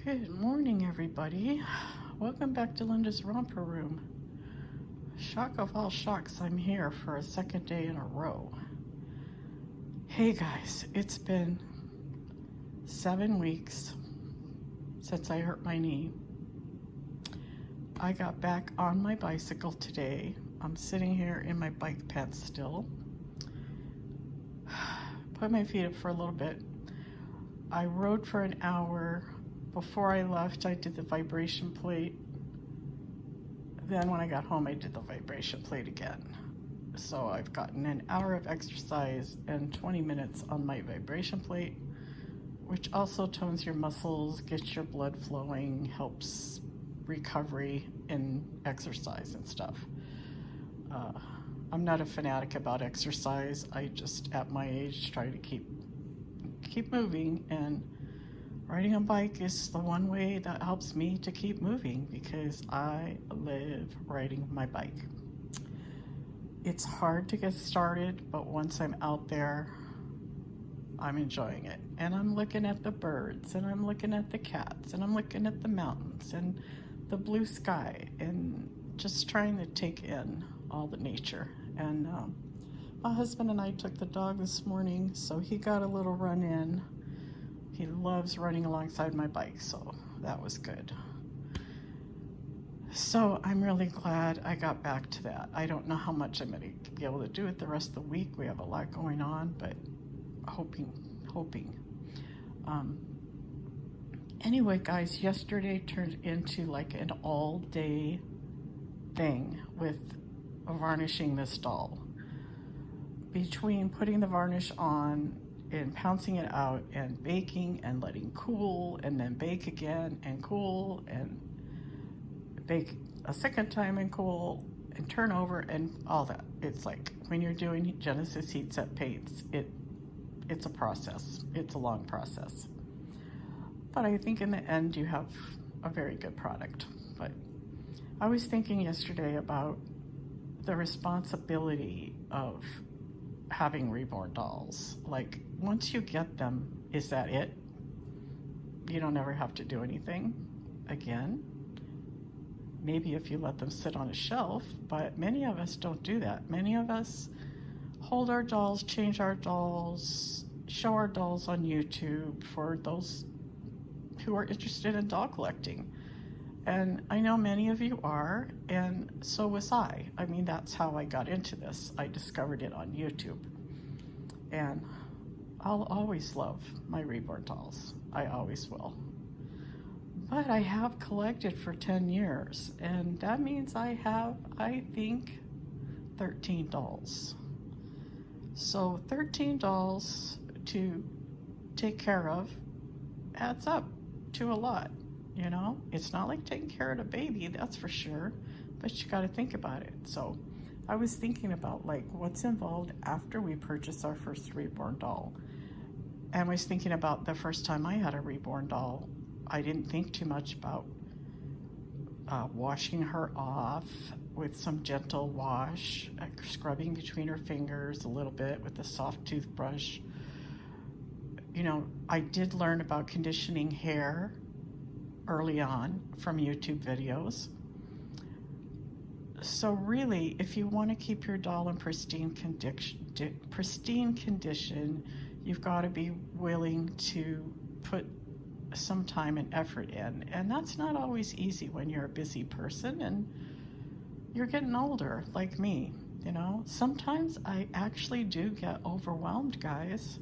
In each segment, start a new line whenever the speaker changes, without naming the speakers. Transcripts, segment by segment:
Good morning, everybody. Welcome back to Linda's Romper Room. Shock of all shocks, I'm here for a second day in a row. Hey guys, it's been 7 weeks since I hurt my knee. I got back on my bicycle today. I'm sitting here in my bike pants still. Put my feet up for a little bit. I rode for an hour. Before I left, I did the vibration plate. Then when I got home, I did the vibration plate again. So I've gotten an hour of exercise and 20 minutes on my vibration plate, which also tones your muscles, gets your blood flowing, helps recovery in exercise and stuff. I'm not a fanatic about exercise. I just, at my age, try to keep moving, and riding a bike is the one way that helps me to keep moving because I live riding my bike. It's hard to get started, but once I'm out there, I'm enjoying it. And I'm looking at the birds, and I'm looking at the cats, and I'm looking at the mountains and the blue sky, and just trying to take in all the nature. And my husband and I took the dog this morning, so he got a little run in. He loves running alongside my bike, so that was good. So I'm really glad I got back to that. I don't know how much I'm going to be able to do it the rest of the week. We have a lot going on, but hoping. Anyway, guys, yesterday turned into like an all-day thing with varnishing this doll. Between putting the varnish on and pouncing it out and baking and letting cool and then bake again and cool and bake a second time and cool and turn over and all that. It's like when you're doing Genesis heat set paints, it's a process. It's a long process. But I think in the end you have a very good product. But I was thinking yesterday about the responsibility of having reborn dolls. Like, once you get them, is that it? You don't ever have to do anything again. Maybe if you let them sit on a shelf, but many of us don't do that. Many of us hold our dolls, change our dolls, show our dolls on YouTube for those who are interested in doll collecting. And I know many of you are, and so was I. I mean, that's how I got into this. I discovered it on YouTube. And I'll always love my reborn dolls. I always will. But I have collected for 10 years, and that means I have, I think, 13 dolls. So 13 dolls to take care of adds up to a lot. You know, it's not like taking care of a baby, that's for sure, but you got to think about it. So I was thinking about like what's involved after we purchase our first reborn doll. And I was thinking about the first time I had a reborn doll. I didn't think too much about washing her off with some gentle wash, scrubbing between her fingers a little bit with a soft toothbrush. You know, I did learn about conditioning hair early on from YouTube videos. So really, if you want to keep your doll in pristine condition, you've got to be willing to put some time and effort in. And that's not always easy when you're a busy person and you're getting older like me. You know, sometimes I actually do get overwhelmed, guys,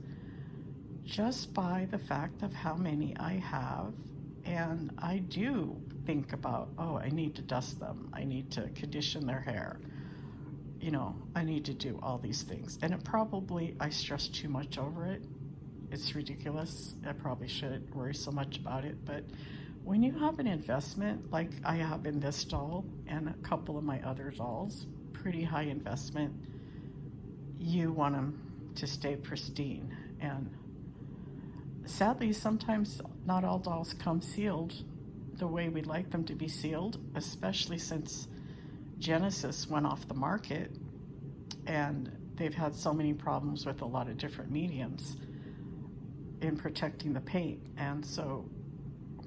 just by the fact of how many I have. And I do think about, oh, I need to dust them. I need to condition their hair. You know, I need to do all these things. And I stress too much over it. It's ridiculous. I probably shouldn't worry so much about it. But when you have an investment, like I have in this doll and a couple of my other dolls, pretty high investment, you want them to stay pristine. And sadly, sometimes not all dolls come sealed the way we'd like them to be sealed, especially since Genesis went off the market and they've had so many problems with a lot of different mediums in protecting the paint. And so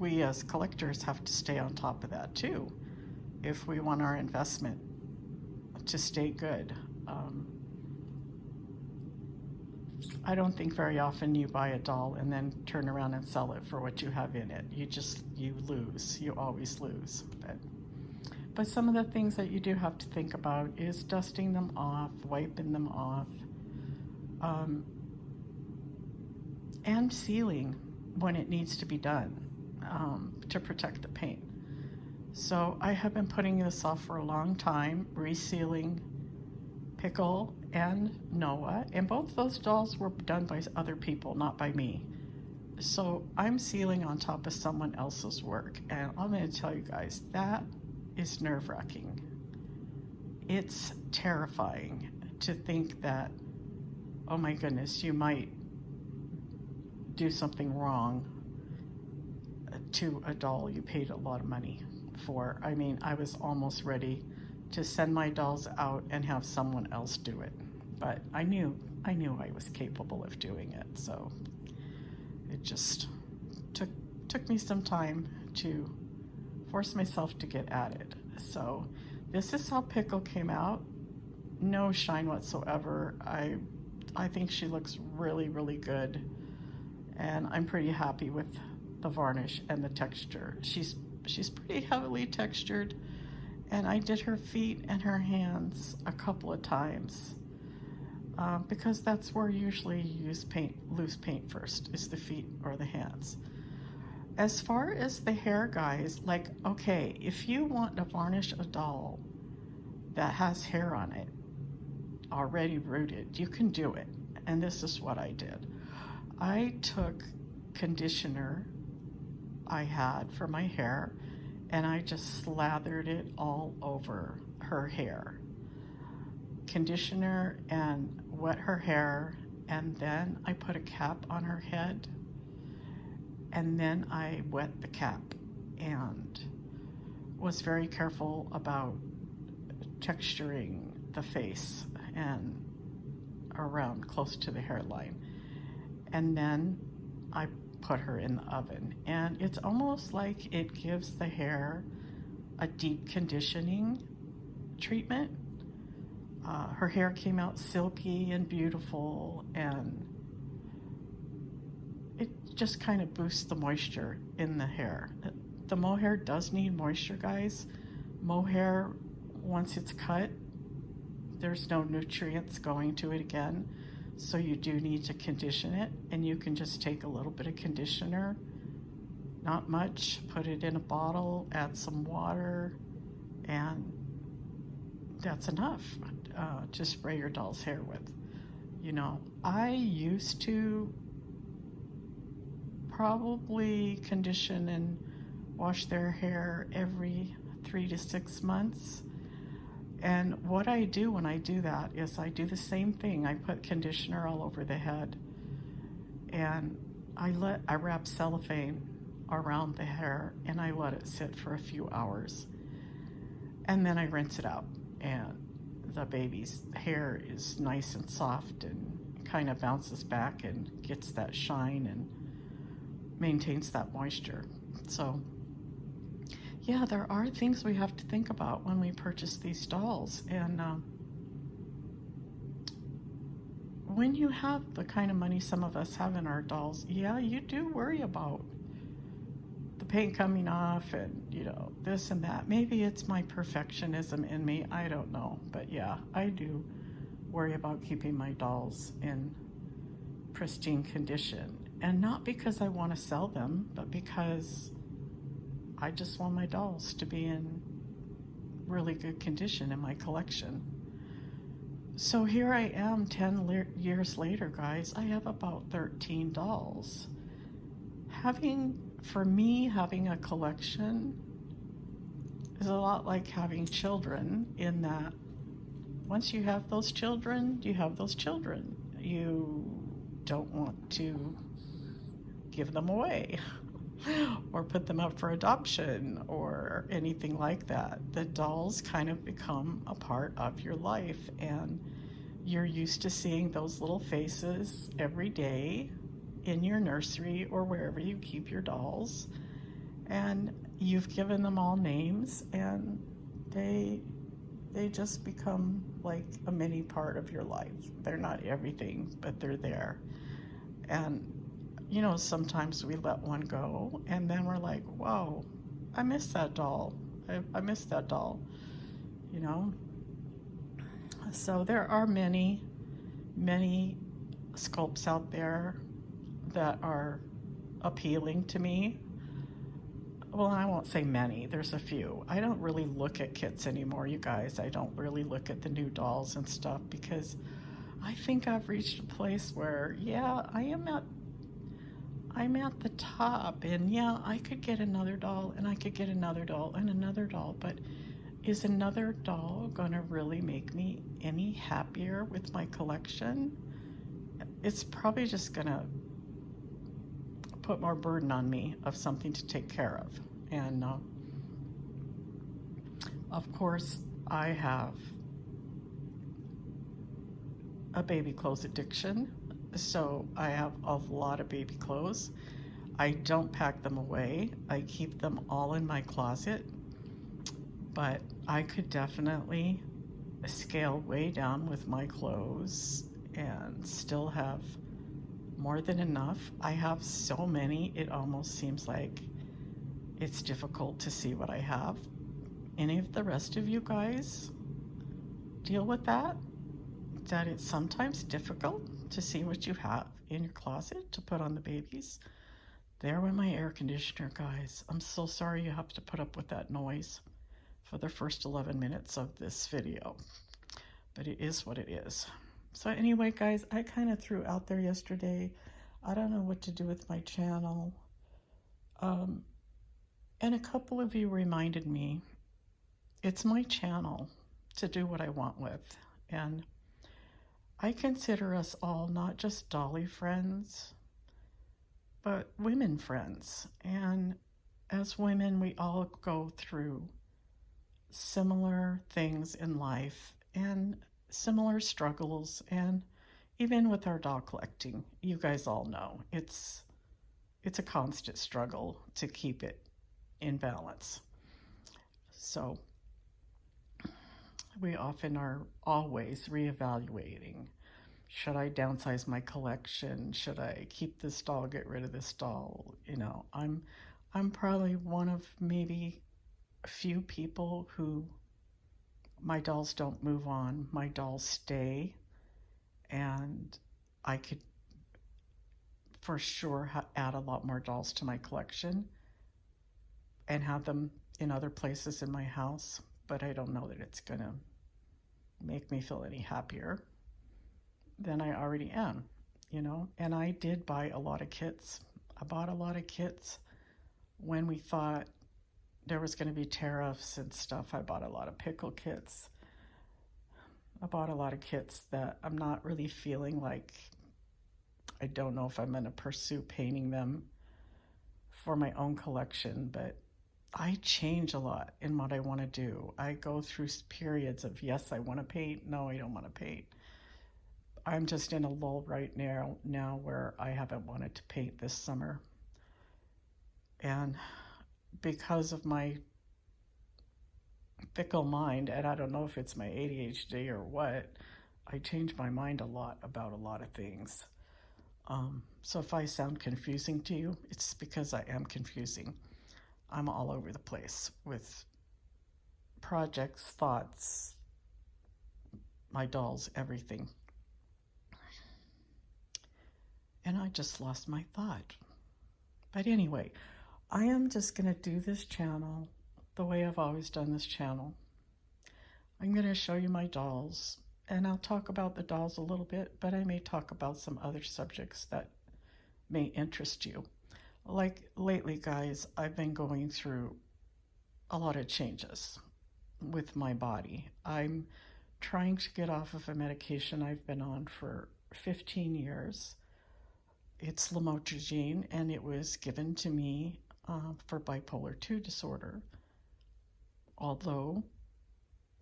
we as collectors have to stay on top of that too if we want our investment to stay good. I don't think very often you buy a doll and then turn around and sell it for what you have in it. You lose. You always lose. But some of the things that you do have to think about is dusting them off, wiping them off, and sealing when it needs to be done to protect the paint. So I have been putting this off for a long time, resealing Pickle and Noah, and both those dolls were done by other people, not by me. So I'm sealing on top of someone else's work, and I'm going to tell you guys, that is nerve-wracking. It's terrifying to think that, oh my goodness, you might do something wrong to a doll you paid a lot of money for. I mean, I was almost ready to send my dolls out and have someone else do it. But I knew I was capable of doing it, so it just took me some time to force myself to get at it. So this is how Pickle came out. No shine whatsoever. I think she looks really, really good, and I'm pretty happy with the varnish and the texture. She's pretty heavily textured, and I did her feet and her hands a couple of times because that's where usually you use loose paint first, is the feet or the hands. As far as the hair, guys, like, okay, if you want to varnish a doll that has hair on it already rooted, you can do it. And this is what I did. I took conditioner I had for my hair, and I just slathered it all over her hair. Conditioner and wet her hair, and then I put a cap on her head, and then I wet the cap and was very careful about texturing the face and around close to the hairline. And then I put her in the oven, and it's almost like it gives the hair a deep conditioning treatment. Her hair came out silky and beautiful, and it just kind of boosts the moisture in the hair. The mohair does need moisture, guys. Mohair, once it's cut, there's no nutrients going to it again. So you do need to condition it, and you can just take a little bit of conditioner, not much, put it in a bottle, add some water, and that's enough to spray your doll's hair with. You know, I used to probably condition and wash their hair every 3 to 6 months. And what I do when I do that is I do the same thing. I put conditioner all over the head, and I wrap cellophane around the hair, and I let it sit for a few hours. And then I rinse it out, and the baby's hair is nice and soft and kind of bounces back and gets that shine and maintains that moisture. So yeah, there are things we have to think about when we purchase these dolls. And when you have the kind of money some of us have in our dolls, yeah, you do worry about the paint coming off and, you know, this and that. Maybe it's my perfectionism in me, I don't know. But yeah, I do worry about keeping my dolls in pristine condition. And not because I want to sell them, but because I just want my dolls to be in really good condition in my collection. So here I am 10 years later, guys. I have about 13 dolls. For me, having a collection is a lot like having children, in that once you have those children, you have those children. You don't want to give them away or put them up for adoption or anything like that. The dolls kind of become a part of your life, and you're used to seeing those little faces every day in your nursery or wherever you keep your dolls. and you've given them all names, and they just become like a mini part of your life. They're not everything, but they're there. And you know, sometimes we let one go and then we're like, whoa, I miss that doll. I miss that doll, you know. So there are many sculpts out there that are appealing to me. Well, I won't say many, there's a few. I don't really look at kits anymore, you guys. I don't really look at the new dolls and stuff, because I think I've reached a place where, yeah, I'm at the top, and yeah, I could get another doll, and I could get another doll and another doll, but is another doll gonna really make me any happier with my collection? It's probably just gonna put more burden on me of something to take care of. And of course, I have a baby clothes addiction, so I have a lot of baby clothes. I don't pack them away. I keep them all in my closet, but I could definitely scale way down with my clothes and still have more than enough. I have so many, it almost seems like it's difficult to see what I have. Any of the rest of you guys deal with that? That it's sometimes difficult to see what you have in your closet to put on the babies? There went my air conditioner, guys. I'm so sorry you have to put up with that noise for the first 11 minutes of this video, but it is what it is. So anyway, guys, I kind of threw out there yesterday, I don't know what to do with my channel. And a couple of you reminded me, it's my channel to do what I want with. And I consider us all not just dolly friends, but women friends. And as women, we all go through similar things in life and similar struggles. And even with our doll collecting, you guys all know it's a constant struggle to keep it in balance. So we often are always reevaluating. Should I downsize my collection? Should I keep this doll, get rid of this doll? You know, I'm probably one of maybe a few people who, my dolls don't move on. My dolls stay, and I could for sure add a lot more dolls to my collection and have them in other places in my house, but I don't know that it's gonna make me feel any happier than I already am, you know. And I did buy a lot of kits. I bought a lot of kits when we thought there was going to be tariffs and stuff. I bought a lot of pickle kits. I bought a lot of kits that I'm not really feeling like, I don't know if I'm going to pursue painting them for my own collection, but I change a lot in what I want to do. I go through periods of, yes, I want to paint. No, I don't want to paint. I'm just in a lull right now where I haven't wanted to paint this summer. And because of my fickle mind, and I don't know if it's my ADHD or what, I change my mind a lot about a lot of things. So if I sound confusing to you, it's because I am confusing. I'm all over the place with projects, thoughts, my dolls, everything. And I just lost my thought. But anyway, I am just going to do this channel the way I've always done this channel. I'm going to show you my dolls, and I'll talk about the dolls a little bit, but I may talk about some other subjects that may interest you. Like lately, guys, I've been going through a lot of changes with my body. I'm trying to get off of a medication I've been on for 15 years. It's lamotrigine, and it was given to me for bipolar 2 disorder. Although,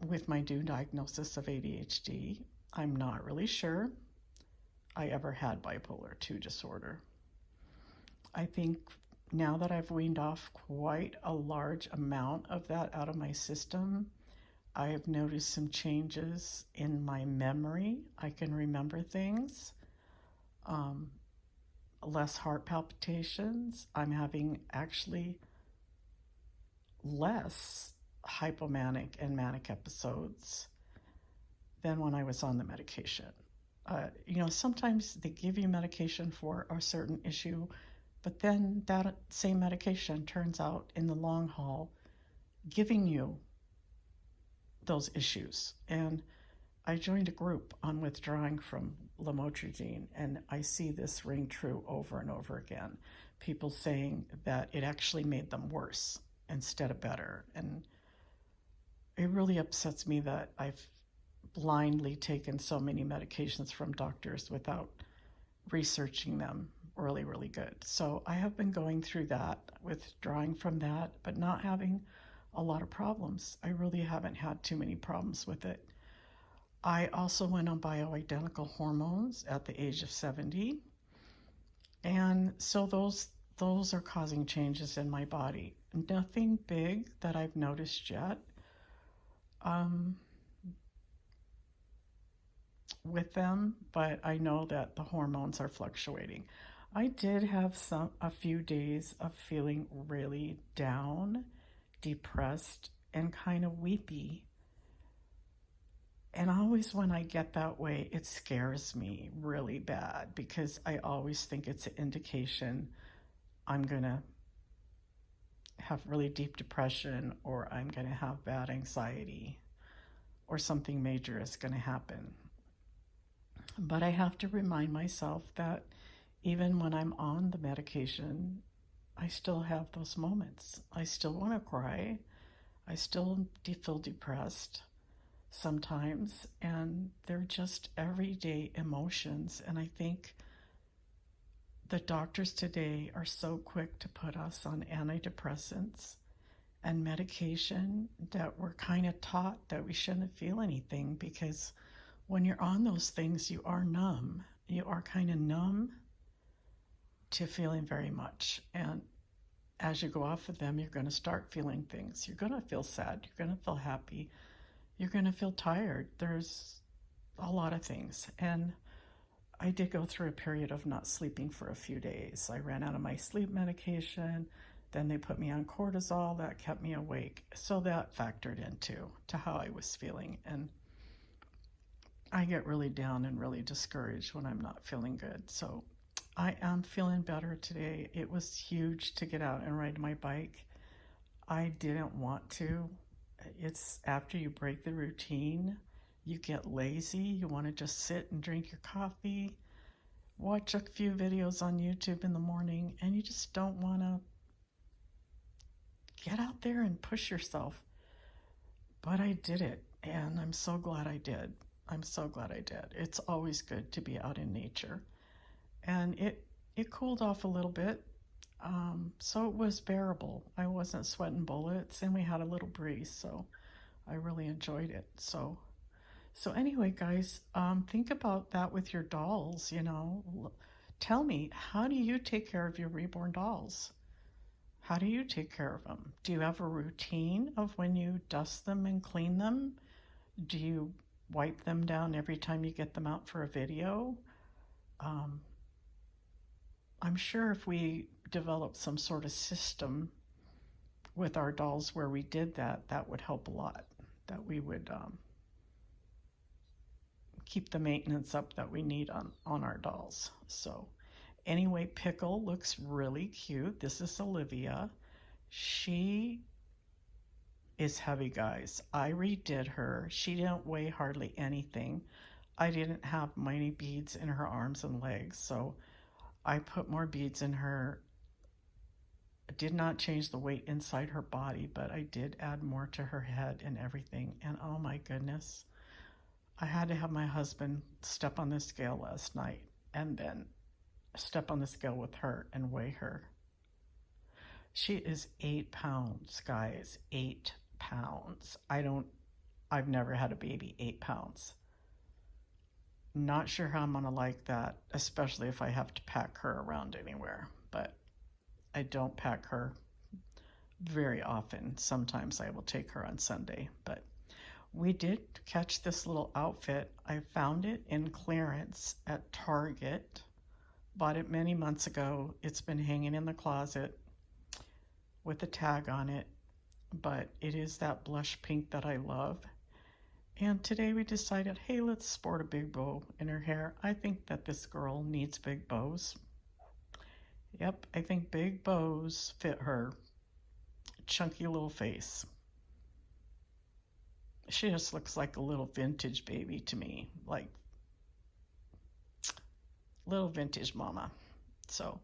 with my new diagnosis of ADHD, I'm not really sure I ever had bipolar 2 disorder. I think now that I've weaned off quite a large amount of that out of my system, I have noticed some changes in my memory. I can remember things. Um, Less heart palpitations. I'm having actually less hypomanic and manic episodes than when I was on the medication. Sometimes they give you medication for a certain issue, but then that same medication turns out in the long haul giving you those issues. And I joined a group on withdrawing from lamotrigine, and I see this ring true over and over again. People saying that it actually made them worse instead of better. And it really upsets me that I've blindly taken so many medications from doctors without researching them really, really good. So I have been going through that, withdrawing from that, but not having a lot of problems. I really haven't had too many problems with it. I also went on bioidentical hormones at the age of 70. And so those are causing changes in my body. Nothing big that I've noticed yet with them, but I know that the hormones are fluctuating. I did have a few days of feeling really down, depressed, and kind of weepy. And always when I get that way, it scares me really bad because I always think it's an indication I'm going to have really deep depression, or I'm going to have bad anxiety, or something major is going to happen. But I have to remind myself that even when I'm on the medication, I still have those moments. I still want to cry. I still feel depressed sometimes, and they're just everyday emotions. And I think the doctors today are so quick to put us on antidepressants and medication that we're kind of taught that we shouldn't feel anything, because when you're on those things, you are numb. You are kind of numb to feeling very much. And as you go off of them, you're going to start feeling things. You're going to feel sad. You're going to feel happy. You're going to feel tired. There's a lot of things. And I did go through a period of not sleeping for a few days. I ran out of my sleep medication. Then they put me on cortisol. That kept me awake. So that factored into how I was feeling. And I get really down and really discouraged when I'm not feeling good. So I am feeling better today. It was huge to get out and ride my bike. I didn't want to. It's after you break the routine, you get lazy. You want to just sit and drink your coffee, watch a few videos on YouTube in the morning, and you just don't want to get out there and push yourself. But I did it, and I'm so glad I did. I'm so glad I did. It's always good to be out in nature. And it cooled off a little bit, so it was bearable. I wasn't sweating bullets, and we had a little breeze, so I really enjoyed it. So anyway, guys, think about that with your dolls. Tell me, how do you take care of your reborn dolls? How do you take care of them? Do you have a routine of when you dust them and clean them? Do you wipe them down every time you get them out for a video? I'm sure if we developed some sort of system with our dolls where we did that, that would help a lot. That we would keep the maintenance up that we need on our dolls. So anyway, Pickle looks really cute. This is Olivia. She is heavy, guys. I redid her. She didn't weigh hardly anything. I didn't have many beads in her arms and legs, so I put more beads in her. I did not change the weight inside her body, but I did add more to her head and everything. And oh my goodness, I had to have my husband step on the scale last night and then step on the scale with her and weigh her. She is 8 pounds, guys. 8 pounds. I've never had a baby 8 pounds. Not sure how I'm going to like that, especially if I have to pack her around anywhere. But I don't pack her very often. Sometimes I will take her on Sunday, but we did catch this little outfit. I found it in clearance at Target. Bought it many months ago. It's been hanging in the closet with a tag on it, but it is that blush pink that I love. And today we decided, hey, let's sport a big bow in her hair. I think that this girl needs big bows. Yep, I think big bows fit her chunky little face. She just looks like a little vintage baby to me, like little vintage mama. So,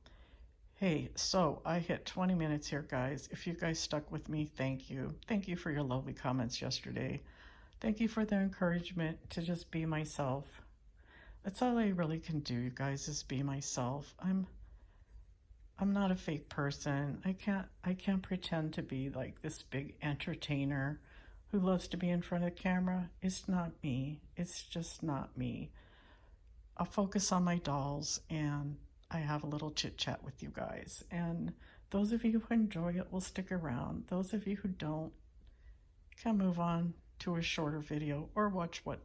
hey, so I hit 20 minutes here, guys. If you guys stuck with me, thank you. Thank you for your lovely comments yesterday. Thank you for the encouragement to just be myself. That's all I really can do, you guys, is be myself. I'm not a fake person. I can't pretend to be like this big entertainer who loves to be in front of the camera. It's not me. It's just not me. I'll focus on my dolls and I have a little chit chat with you guys. And those of you who enjoy it will stick around. Those of you who don't can move on to a shorter video or watch what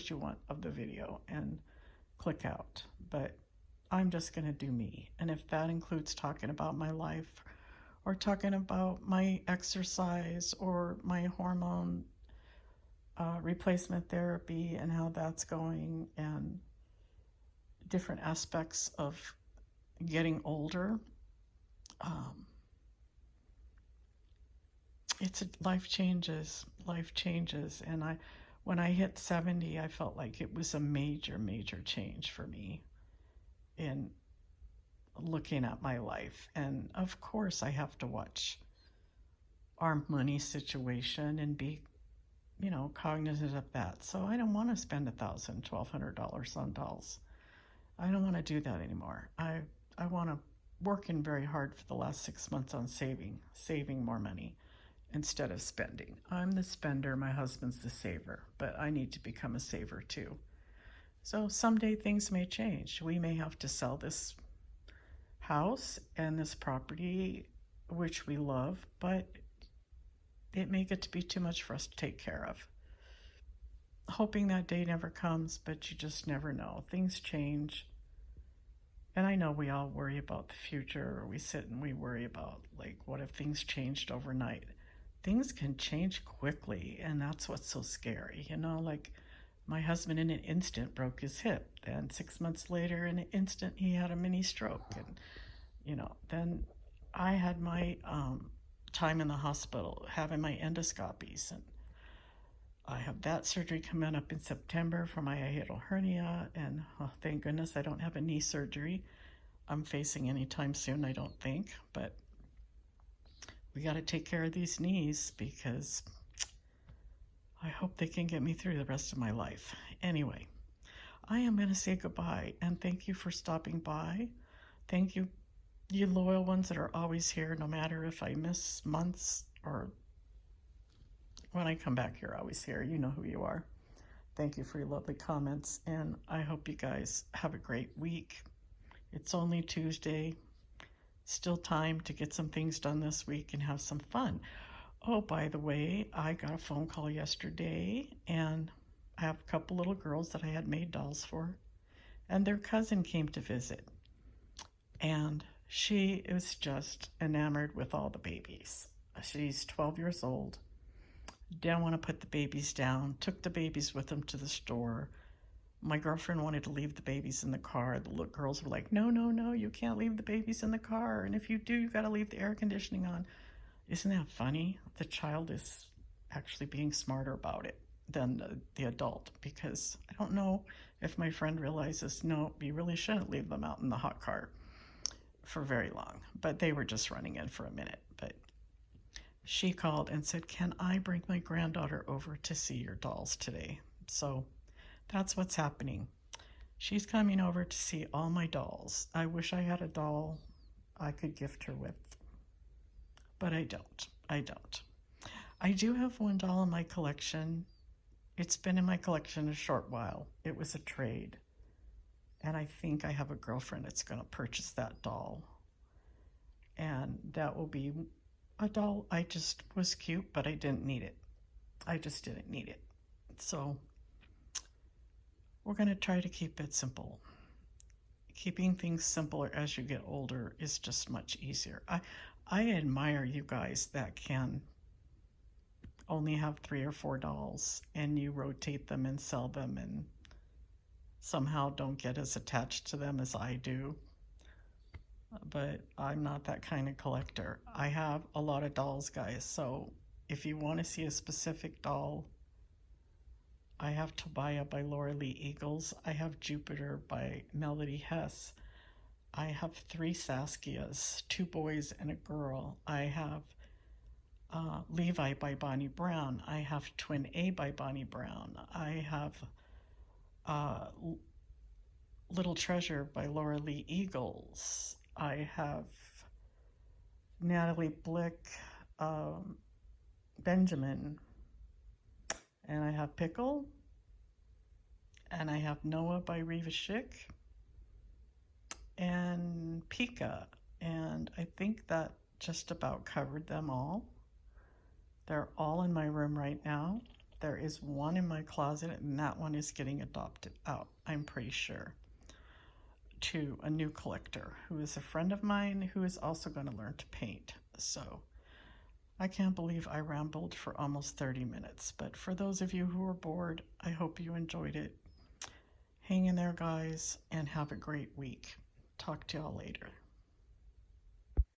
you want of the video and click out. But I'm just going to do me. And if that includes talking about my life or talking about my exercise or my hormone replacement therapy and how that's going and different aspects of getting older, life changes. And when I hit 70, I felt like it was a major change for me in looking at my life. And of course I have to watch our money situation and be, cognizant of that. So I don't want to spend $1,000, $1,200 on dolls. I don't want to do that anymore. I want to working very hard for the last 6 months on saving more money instead of spending. I'm the spender, my husband's the saver, but I need to become a saver too. So someday things may change. We may have to sell this house and this property, which we love, but it may get to be too much for us to take care of. Hoping that day never comes, but you just never know. Things change. And I know we all worry about the future, or we sit and we worry about, like, what if things changed overnight? Things can change quickly, and that's what's so scary. Like my husband in an instant broke his hip, and 6 months later, in an instant, he had a mini stroke. And, then I had my time in the hospital having my endoscopies, and I have that surgery coming up in September for my hiatal hernia, and thank goodness I don't have a knee surgery I'm facing anytime soon, I don't think, but we got to take care of these knees because I hope they can get me through the rest of my life. Anyway, I am going to say goodbye, and thank you for stopping by. Thank you, you loyal ones that are always here, no matter if I miss months or when I come back, you're always here. You know who you are. Thank you for your lovely comments, and I hope you guys have a great week. It's only Tuesday. Still time to get some things done this week and have some fun. Oh, by the way, I got a phone call yesterday, and I have a couple little girls that I had made dolls for, and their cousin came to visit, and she was just enamored with all the babies. She's 12 years old. Didn't want to put the babies down, took the babies with them to the store. My girlfriend wanted to leave the babies in the car. The little girls were like, no, you can't leave the babies in the car. And if you do, you got to leave the air conditioning on. Isn't that funny? The child is actually being smarter about it than the adult, because I don't know if my friend realizes, no, you really shouldn't leave them out in the hot car for very long. But they were just running in for a minute. But she called and said, can I bring my granddaughter over to see your dolls today? So that's what's happening. She's coming over to see all my dolls. I wish I had a doll I could gift her with, but I don't. I do have one doll in my collection. It's been in my collection a short while. It was a trade, and I think I have a girlfriend that's going to purchase that doll. And that will be a doll I just was cute, but I didn't need it. I just didn't need it. So we're going to try to keep it simple. Keeping things simpler as you get older is just much easier. I admire you guys that can only have 3 or 4 dolls and you rotate them and sell them and somehow don't get as attached to them as I do. But I'm not that kind of collector. I have a lot of dolls, guys, so if you want to see a specific doll, I have Tobiah by Laura Lee Eagles. I have Jupiter by Melody Hess. I have 3 Saskias, 2 boys and a girl. I have Levi by Bonnie Brown. I have Twin A by Bonnie Brown. I have Little Treasure by Laura Lee Eagles. I have Natalie Blick, Benjamin, and I have Pickle, and I have Noah by Reva Schick, and Pika, and I think that just about covered them all. They're all in my room right now. There is one in my closet, and that one is getting adopted out, I'm pretty sure, to a new collector who is a friend of mine who is also going to learn to paint. So I can't believe I rambled for almost 30 minutes, but for those of you who are bored, I hope you enjoyed it. Hang in there, guys, and have a great week. Talk to y'all later.